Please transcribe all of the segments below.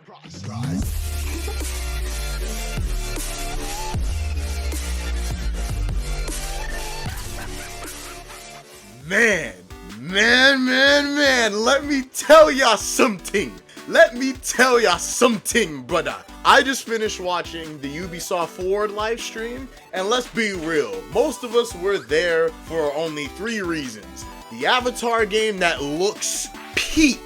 Man, let me tell y'all something. Brother. I just finished watching the Ubisoft Forward live stream, and let's be real, most of us were there for only 3 reasons. The Avatar game that looks peak.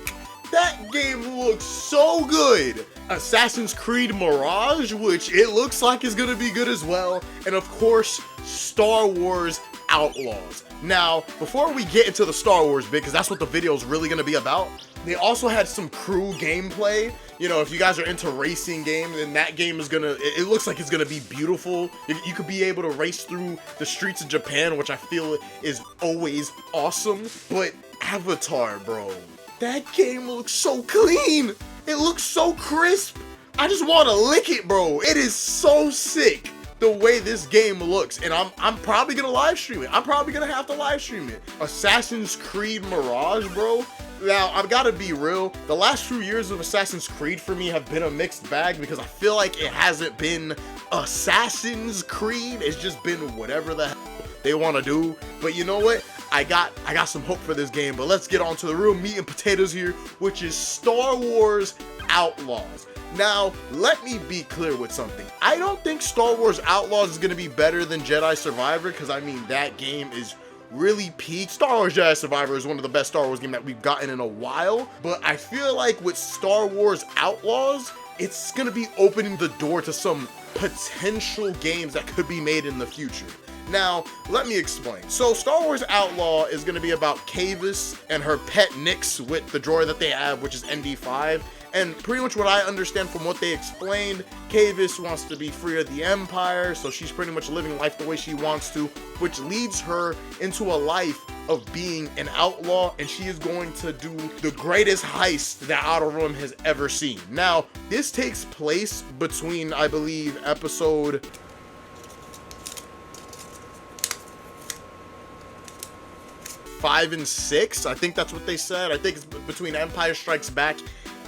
That game looks so good. Assassin's Creed Mirage, which it looks like is gonna be good as well. And of course, Star Wars Outlaws. Now, before we get into the Star Wars bit, because that's what the video is really gonna be about, they also had some crew gameplay. You know, if you guys are into racing games, then that game is gonna, it looks like it's gonna be beautiful. You could be able to race through the streets of Japan, which I feel is always awesome. But Avatar, bro, that game looks so clean. It looks so crisp. I just want to lick it, bro. It is so sick the way this game looks, and I'm probably gonna live stream it. I'm probably gonna have to live stream it. Assassin's Creed Mirage, bro. Now, I've got to be real. The last few years of Assassin's Creed for me have been a mixed bag because I feel like it hasn't been Assassin's Creed. It's just been whatever the hell they want to do. But you know what? I got some hope for this game. But let's get on to the real meat and potatoes here, which is Star Wars Outlaws. Now, let me be clear with something. I don't think Star Wars Outlaws is going to be better than Jedi Survivor, because I mean, that game is really peak. Star Wars Jedi Survivor is one of the best Star Wars games that we've gotten in a while, but I feel like with Star Wars Outlaws, it's going to be opening the door to some potential games that could be made in the future. Now, let me explain. So, Star Wars Outlaw is going to be about Kavis and her pet Nyx with the droid that they have, which is ND5. And pretty much what I understand from what they explained, Kavis wants to be free of the Empire, so she's pretty much living life the way she wants to, which leads her into a life of being an outlaw, and she is going to do the greatest heist that Outer Rim has ever seen. Now, this takes place between, I believe, episode 5 and 6. I think that's what they said. I think it's between Empire Strikes Back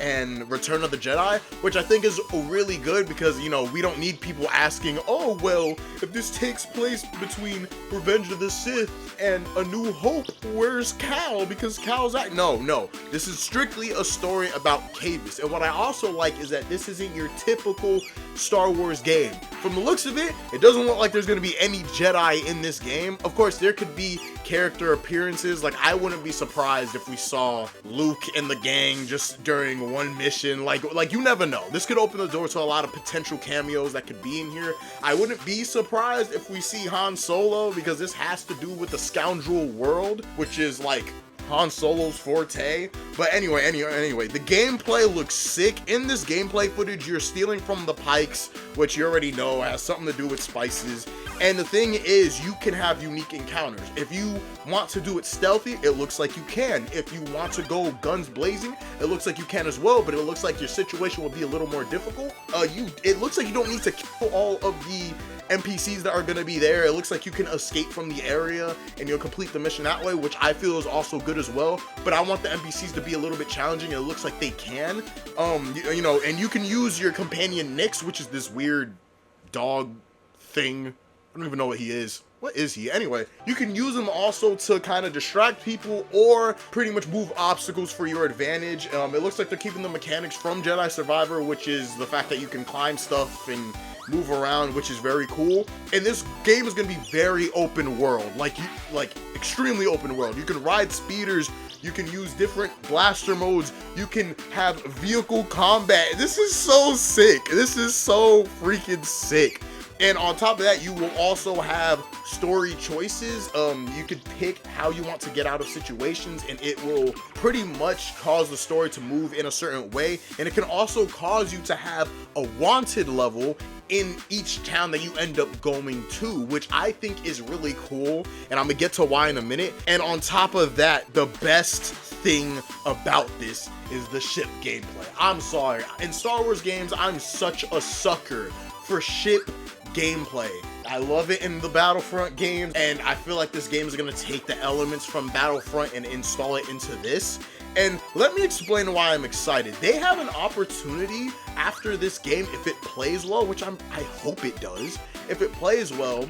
and Return of the Jedi, which I think is really good because, you know, we don't need people asking, oh, well, if this takes place between Revenge of the Sith and A New Hope, where's Cal? Because Cal's out. No, this is strictly a story about Kavis. And what I also like is that this isn't your typical Star Wars game. From the looks of it, it doesn't look like there's going to be any Jedi in this game. Of course, there could be character appearances. Like, I wouldn't be surprised if we saw Luke and the gang just during one mission. Like you never know. This could open the door to a lot of potential cameos that could be in here. I wouldn't be surprised if we see Han Solo, because this has to do with the scoundrel world, which is like Han Solo's forte. But anyway, the gameplay looks sick. In this gameplay footage, you're stealing from the Pikes, which you already know has something to do with spices. And the thing is, you can have unique encounters. If you want to do it stealthy, it looks like you can. If you want to go guns blazing, it looks like you can as well, but it looks like your situation will be a little more difficult. It looks like you don't need to kill all of the NPCs that are going to be there. It looks like you can escape from the area and you'll complete the mission that way, which I feel is also good as well. But I want the NPCs to be a little bit challenging, and it looks like they can. You know, and you can use your companion Nyx, which is this weird dog thing. I don't even know what he is. What is he? Anyway, you can use him also to kind of distract people or pretty much move obstacles for your advantage. It looks like they're keeping the mechanics from Jedi Survivor, which is the fact that you can climb stuff and move around, which is very cool. And this game is going to be very open world, like extremely open world. You can ride speeders, you can use different blaster modes, you can have vehicle combat. This is so sick. This is so freaking sick. And on top of that, you will also have story choices. You could pick how you want to get out of situations, and it will pretty much cause the story to move in a certain way. And it can also cause you to have a wanted level in each town that you end up going to, which I think is really cool. And I'm gonna get to why in a minute. And on top of that, the best thing about this is the ship gameplay. I'm sorry. In Star Wars games, I'm such a sucker for ship gameplay. I love it in the Battlefront games, and I feel like this game is going to take the elements from Battlefront and install it into this. And let me explain why I'm excited. They have an opportunity after this game, if it plays well, which I hope it does, if it plays well,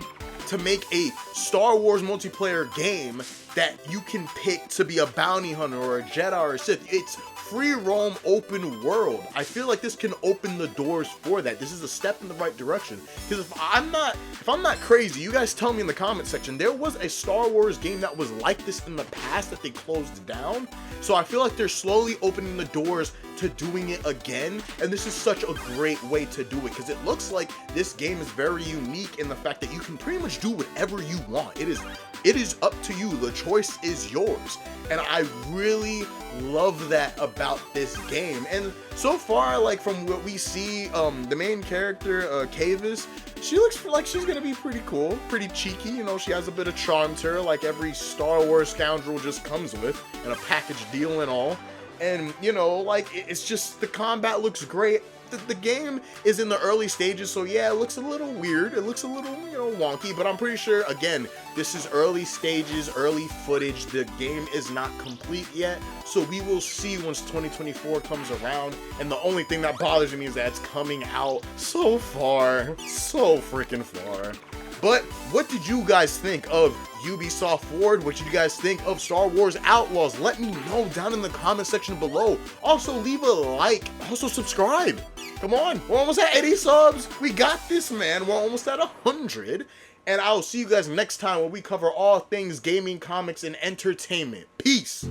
to make a Star Wars multiplayer game that you can pick to be a bounty hunter or a Jedi or a Sith. It's free roam open world. I feel like this can open the doors for that. This is a step in the right direction. Because if I'm not crazy, you guys tell me in the comment section. There was a Star Wars game that was like this in the past that they closed down. So I feel like they're slowly opening the doors to doing it again, and this is such a great way to do it because it looks like this game is very unique in the fact that you can pretty much do whatever you want. It is up to you. The choice is yours, and I really love that about this game. And so far, like from what we see, the main character, Kavis, she looks like she's gonna be pretty cool, pretty cheeky. You know, she has a bit of charm to her, like every Star Wars scoundrel just comes with, and a package deal and all. And, you know, like, it's just, the combat looks great. The game is in the early stages, so yeah, it looks a little weird. It looks a little, you know, wonky, but I'm pretty sure, again, this is early stages, early footage. The game is not complete yet, so we will see once 2024 comes around. And the only thing that bothers me is that it's coming out so far, so freaking far. But what did you guys think of Ubisoft Forward? What did you guys think of Star Wars Outlaws? Let me know down in the comment section below. Also, leave a like. Also, subscribe. Come on. We're almost at 80 subs. We got this, man. We're almost at 100. And I'll see you guys next time when we cover all things gaming, comics, and entertainment. Peace.